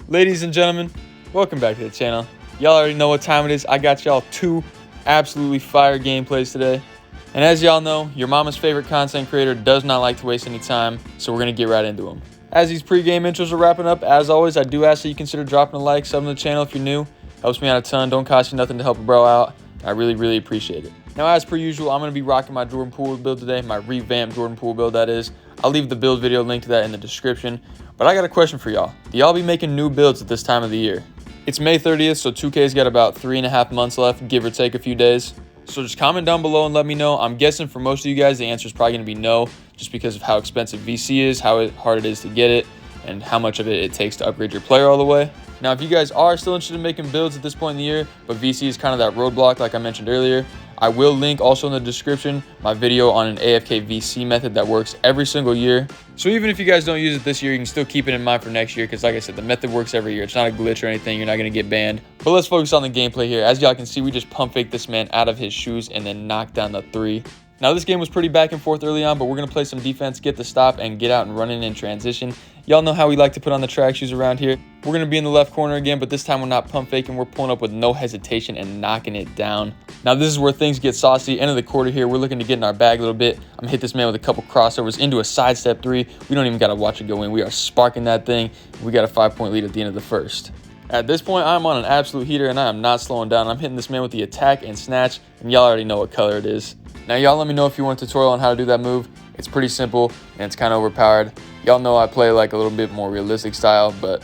Ladies and gentlemen, welcome back to the channel. Y'all already know what time it is. I got y'all 2 absolutely fire gameplays today. And as y'all know, your mama's favorite content creator does not like to waste any time, so we're going to get right into them. As these pre-game intros are wrapping up, as always, I do ask that you consider dropping a like, subbing to the channel if you're new. Helps me out a ton. Don't cost you nothing to help a bro out. I really appreciate it. Now, as per usual, I'm going to be rocking my Jordan Poole build today, my revamped Jordan Poole build, that is. I'll leave the build video link to that in the description. But I got a question for y'all. Do y'all be making new builds at this time of the year? It's May 30th, so 2K's got about 3.5 months left, give or take a few days. So just comment down below and let me know. I'm guessing for most of you guys, the answer is probably going to be no, just because of how expensive VC is, how hard it is to get it, and how much of it takes to upgrade your player all the way. Now, if you guys are still interested in making builds at this point in the year, but VC is kind of that roadblock like I mentioned earlier, I will link also in the description my video on an AFK VC method that works every single year. So even if you guys don't use it this year, you can still keep it in mind for next year, because like I said, the method works every year. It's not a glitch or anything. You're not going to get banned. But let's focus on the gameplay here. As y'all can see, we just pump fake this man out of his shoes and then knock down the 3. Now, this game was pretty back and forth early on, but we're going to play some defense, get the stop, and get out and run in transition. Y'all know how we like to put on the track shoes around here. We're going to be in the left corner again, but this time we're not pump faking. We're pulling up with no hesitation and knocking it down. Now, this is where things get saucy. End of the quarter here. We're looking to get in our bag a little bit. I'm going to hit this man with a couple crossovers into a sidestep 3. We don't even got to watch it go in. We are sparking that thing. We got a 5-point lead at the end of the first. At this point, I'm on an absolute heater, and I am not slowing down. I'm hitting this man with the attack and snatch, and y'all already know what color it is. Now, y'all let me know if you want a tutorial on how to do that move. It's pretty simple, and it's kind of overpowered. Y'all know I play like a little bit more realistic style, but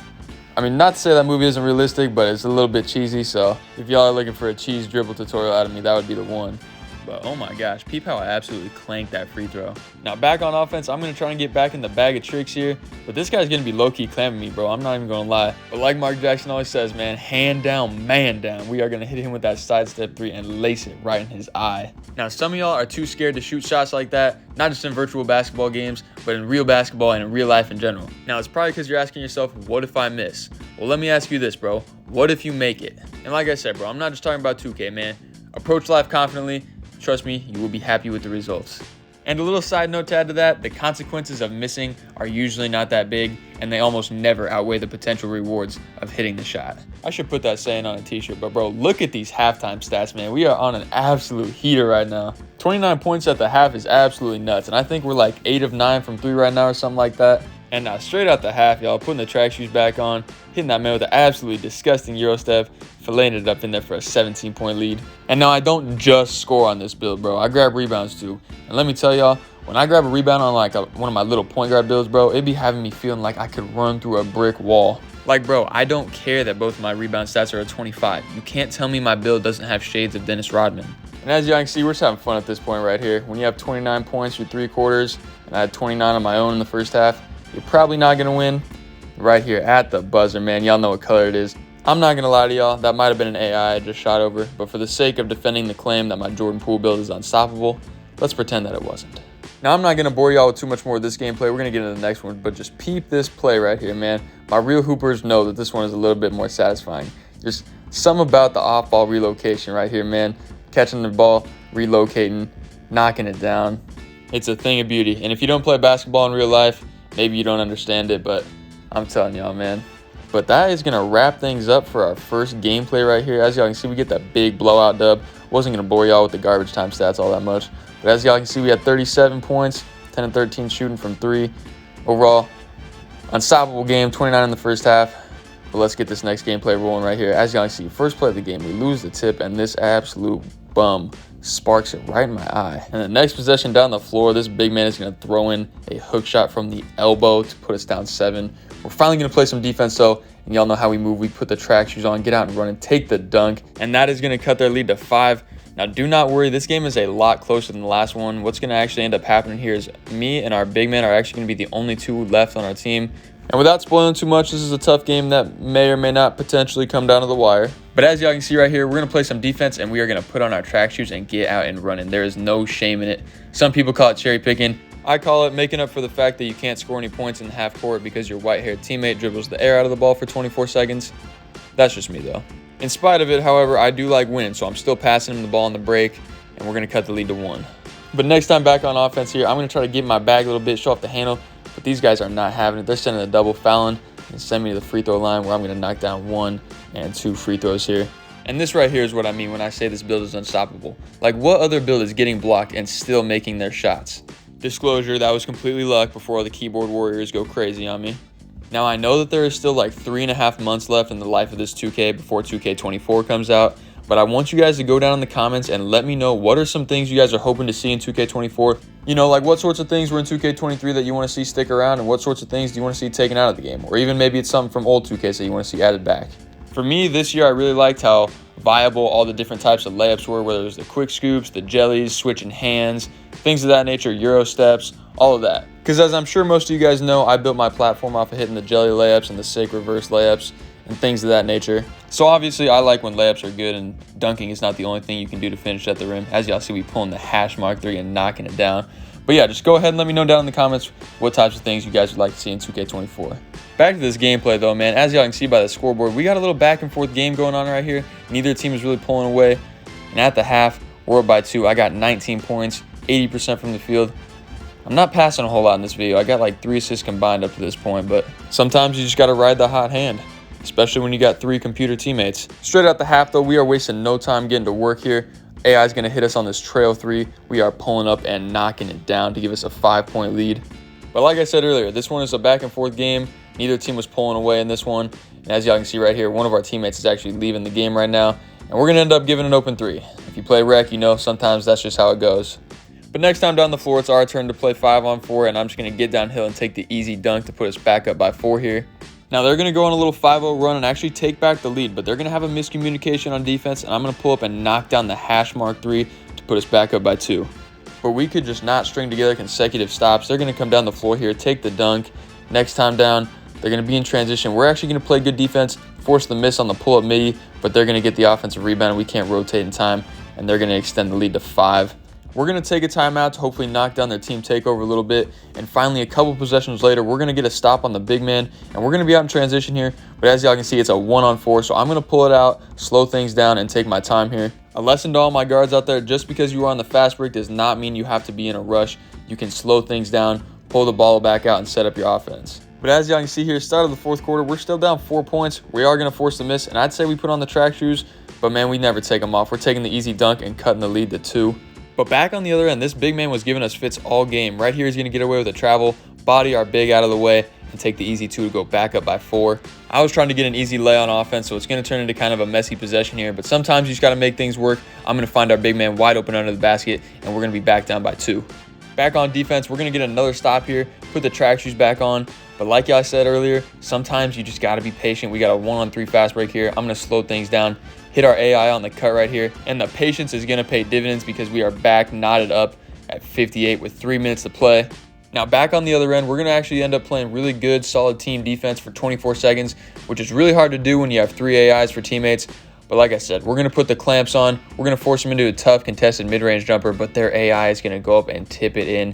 I mean, not to say that movie isn't realistic, but it's a little bit cheesy. So if y'all are looking for a cheese dribble tutorial out of me, that would be the one. But oh my gosh, peep how I absolutely clanked that free throw. Now back on offense, I'm going to try and get back in the bag of tricks here. But this guy's going to be low-key clamming me, bro. I'm not even going to lie. But like Mark Jackson always says, man, hand down, man down. We are going to hit him with that sidestep 3 and lace it right in his eye. Now, some of y'all are too scared to shoot shots like that. Not just in virtual basketball games, but in real basketball and in real life in general. Now, it's probably because you're asking yourself, what if I miss? Well, let me ask you this, bro. What if you make it? And like I said, bro, I'm not just talking about 2K, man. Approach life confidently. Trust me, you will be happy with the results. And a little side note to add to that, the consequences of missing are usually not that big, and they almost never outweigh the potential rewards of hitting the shot. I should put that saying on a t-shirt, but bro, look at these halftime stats, man. We are on an absolute heater right now. 29 points at the half is absolutely nuts, and I think we're like 8 of 9 from 3 right now or something like that. And now straight out the half, y'all, putting the track shoes back on, hitting that man with an absolutely disgusting Euro step, filleting it up in there for a 17-point lead. And now I don't just score on this build, bro. I grab rebounds too. And let me tell y'all, when I grab a rebound on like one of my little point guard builds, bro, it'd be having me feeling like I could run through a brick wall. Like, bro, I don't care that both of my rebound stats are a 25. You can't tell me my build doesn't have shades of Dennis Rodman. And as y'all can see, we're just having fun at this point right here. When you have 29 points through 3 quarters, and I had 29 on my own in the first half, you're probably not going to win. Right here at the buzzer, man. Y'all know what color it is. I'm not going to lie to y'all. That might have been an AI I just shot over. But for the sake of defending the claim that my Jordan Poole build is unstoppable, let's pretend that it wasn't. Now, I'm not going to bore y'all with too much more of this gameplay. We're going to get into the next one. But just peep this play right here, man. My real hoopers know that this one is a little bit more satisfying. Just something about the off-ball relocation right here, man. Catching the ball, relocating, knocking it down. It's a thing of beauty. And if you don't play basketball in real life, maybe you don't understand it, but I'm telling y'all, man. But that is going to wrap things up for our first gameplay right here. As y'all can see, we get that big blowout dub. Wasn't going to bore y'all with the garbage time stats all that much. But as y'all can see, we had 37 points, 10 and 13 shooting from 3. Overall, unstoppable game, 29 in the first half. But let's get this next gameplay rolling right here. As y'all can see, first play of the game, we lose the tip, and this absolute bum sparks it right in my eye. And the next possession down the floor, this big man is going to throw in a hook shot from the elbow to put us down 7. We're finally going to play some defense though, and y'all know how we move. We put the track shoes on, get out and run and take the dunk, and that is going to cut their lead to 5. Now, do not worry. This game is a lot closer than the last one. What's going to actually end up happening here is me and our big man are actually going to be the only 2 left on our team. And without spoiling too much, this is a tough game that may or may not potentially come down to the wire. But as y'all can see right here, we're going to play some defense, and we are going to put on our track shoes and get out and running. There is no shame in it. Some people call it cherry picking. I call it making up for the fact that you can't score any points in the half court because your white-haired teammate dribbles the air out of the ball for 24 seconds. That's just me, though. In spite of it, however, I do like winning, so I'm still passing him the ball on the break, and we're going to cut the lead to 1. But next time back on offense here, I'm going to try to get in my bag a little bit, show off the handle. But these guys are not having it. They're sending a double, fouling. and send me to the free throw line where I'm going to knock down 1 and 2 free throws here. And this right here is what I mean when I say this build is unstoppable. Like, what other build is getting blocked and still making their shots? Disclosure, that was completely luck before all the keyboard warriors go crazy on me. Now, I know that there is still like 3.5 months left in the life of this 2K before 2K24 comes out, but I want you guys to go down in the comments and let me know what are some things you guys are hoping to see in 2K24. You know, like what sorts of things were in 2K23 that you want to see stick around, and what sorts of things do you want to see taken out of the game? Or even maybe it's something from old 2Ks that you want to see added back. For me, this year, I really liked how viable all the different types of layups were, whether it was the quick scoops, the jellies, switching hands, things of that nature, Euro steps, all of that. Because as I'm sure most of you guys know, I built my platform off of hitting the jelly layups and the sick reverse layups and things of that nature. So obviously, I like when layups are good, and dunking is not the only thing you can do to finish at the rim. As y'all see, we pulling the hash mark 3 and knocking it down. But yeah, just go ahead and let me know down in the comments what types of things you guys would like to see in 2K24. Back to this gameplay though, man. As y'all can see by the scoreboard, we got a little back and forth game going on right here. Neither team is really pulling away. And at the half, we're up by 2. I got 19 points, 80% from the field. I'm not passing a whole lot in this video. I got like 3 assists combined up to this point, but sometimes you just got to ride the hot hand, especially when you got 3 computer teammates. Straight out the half though, we are wasting no time getting to work here. AI is going to hit us on this trail 3. We are pulling up and knocking it down to give us a 5-point lead. But like I said earlier, this one is a back and forth game. Neither team was pulling away in this one. And as y'all can see right here, one of our teammates is actually leaving the game right now. And we're going to end up giving an open 3. If you play rec, you know sometimes that's just how it goes. But next time down the floor, it's our turn to play 5-on-4. And I'm just going to get downhill and take the easy dunk to put us back up by 4 here. Now they're going to go on a little 5-0 run and actually take back the lead. But they're going to have a miscommunication on defense. And I'm going to pull up and knock down the hash mark 3 to put us back up by 2. But we could just not string together consecutive stops. They're going to come down the floor here, take the dunk. Next time down, they're going to be in transition. We're actually going to play good defense, force the miss on the pull-up midi, but they're going to get the offensive rebound, and we can't rotate in time, and they're going to extend the lead to 5. We're going to take a timeout to hopefully knock down their team takeover a little bit, and finally, a couple possessions later, we're going to get a stop on the big man, and we're going to be out in transition here, but as y'all can see, it's a 1-on-4, so I'm going to pull it out, slow things down, and take my time here. A lesson to all my guards out there, just because you are on the fast break does not mean you have to be in a rush. You can slow things down, pull the ball back out, and set up your offense. But as y'all can see here, start of the 4th quarter, we're still down 4 points. We are going to force the miss, and I'd say we put on the track shoes, but man, we never take them off. We're taking the easy dunk and cutting the lead to 2. But back on the other end, this big man was giving us fits all game. Right here, he's going to get away with a travel, body our big out of the way, and take the easy 2 to go back up by 4. I was trying to get an easy lay on offense, so it's going to turn into kind of a messy possession here, but sometimes you just got to make things work. I'm going to find our big man wide open under the basket, and we're going to be back down by 2. Back on defense, we're going to get another stop here, put the track shoes back on. But like I said earlier, sometimes you just got to be patient. We got a 1-on-3 fast break here. I'm going to slow things down, hit our AI on the cut right here. And the patience is going to pay dividends because we are back knotted up at 58 with 3 minutes to play. Now back on the other end, we're going to actually end up playing really good, solid team defense for 24 seconds, which is really hard to do when you have 3 AIs for teammates. But like I said, we're going to put the clamps on. We're going to force them into a tough contested mid-range jumper, but their AI is going to go up and tip it in.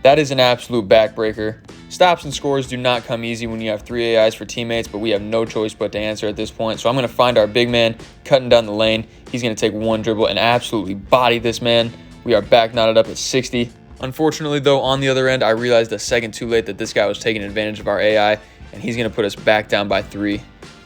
That is an absolute backbreaker. Stops and scores do not come easy when you have 3 AIs for teammates, but we have no choice but to answer at this point. So I'm going to find our big man cutting down the lane. He's going to take 1 dribble and absolutely body this man. We are back knotted up at 60. Unfortunately, though, on the other end, I realized a second too late that this guy was taking advantage of our AI, and he's going to put us back down by 3.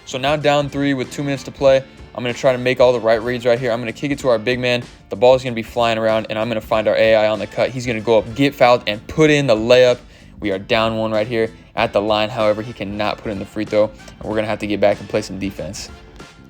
So now down 3 with 2 minutes to play. I'm going to try to make all the right reads right here. I'm going to kick it to our big man. The ball is going to be flying around, and I'm going to find our AI on the cut. He's going to go up, get fouled, and put in the layup. We are down 1 right here at the line. However, he cannot put in the free throw, and we're going to have to get back and play some defense.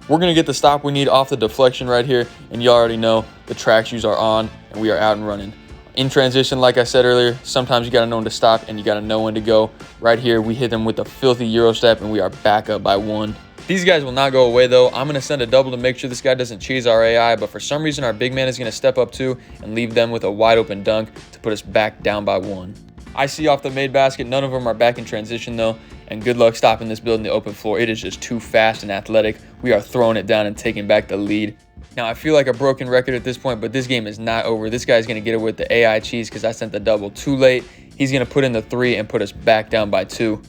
We're going to get the stop we need off the deflection right here, and you already know the track shoes are on, and we are out and running. In transition, like I said earlier, sometimes you got to know when to stop, and you got to know when to go. Right here, we hit them with a filthy Euro step, and we are back up by 1. These guys will not go away, though. I'm going to send a double to make sure this guy doesn't cheese our AI, but for some reason, our big man is going to step up too and leave them with a wide open dunk to put us back down by 1. I see off the made basket. None of them are back in transition, though, and good luck stopping this build in the open floor. It is just too fast and athletic. We are throwing it down and taking back the lead. Now, I feel like a broken record at this point, but this game is not over. This guy's going to get it with the AI cheese because I sent the double too late. He's going to put in the 3 and put us back down by 2.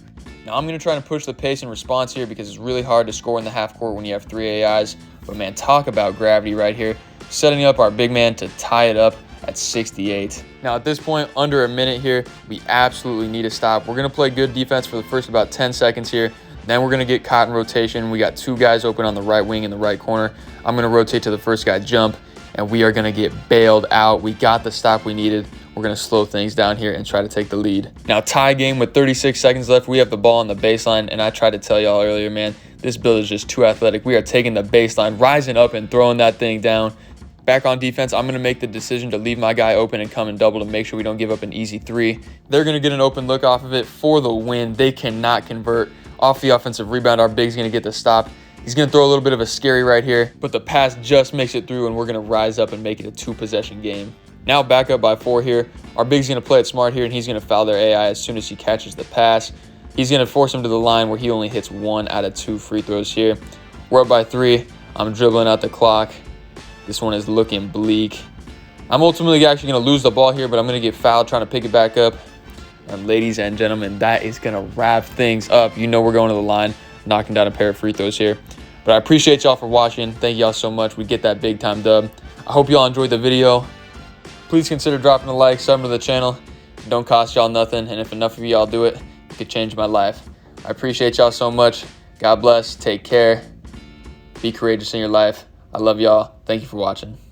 Now, I'm going to try to push the pace and response here because it's really hard to score in the half court when you have 3 AIs. But, man, talk about gravity right here. Setting up our big man to tie it up at 68. Now, at this point, under a minute here, we absolutely need to stop. We're going to play good defense for the first about 10 seconds here. Then we're going to get caught in rotation. We got 2 guys open on the right wing and the right corner. I'm going to rotate to the first guy jump, and we are going to get bailed out. We got the stop we needed. We're going to slow things down here and try to take the lead. Now, tie game with 36 seconds left. We have the ball on the baseline, and I tried to tell y'all earlier, man, this build is just too athletic. We are taking the baseline, rising up and throwing that thing down. Back on defense, I'm going to make the decision to leave my guy open and come and double to make sure we don't give up an easy 3. They're going to get an open look off of it for the win. They cannot convert off the offensive rebound. Our big's going to get the stop. He's going to throw a little bit of a scary right here, but the pass just makes it through, and we're going to rise up and make it a 2-possession game. Now back up by 4 here. Our big's going to play it smart here, and he's going to foul their AI as soon as he catches the pass. He's going to force him to the line where he only hits 1 out of 2 free throws here. We're up by 3. I'm dribbling out the clock. This one is looking bleak. I'm ultimately actually going to lose the ball here, but I'm going to get fouled trying to pick it back up. And ladies and gentlemen, that is going to wrap things up. You know we're going to the line, knocking down a pair of free throws here. But I appreciate y'all for watching. Thank y'all so much. We get that big time dub. I hope y'all enjoyed the video. Please consider dropping a like, subbing to the channel. It don't cost y'all nothing, and if enough of y'all do it, it could change my life. I appreciate y'all so much. God bless. Take care. Be courageous in your life. I love y'all. Thank you for watching.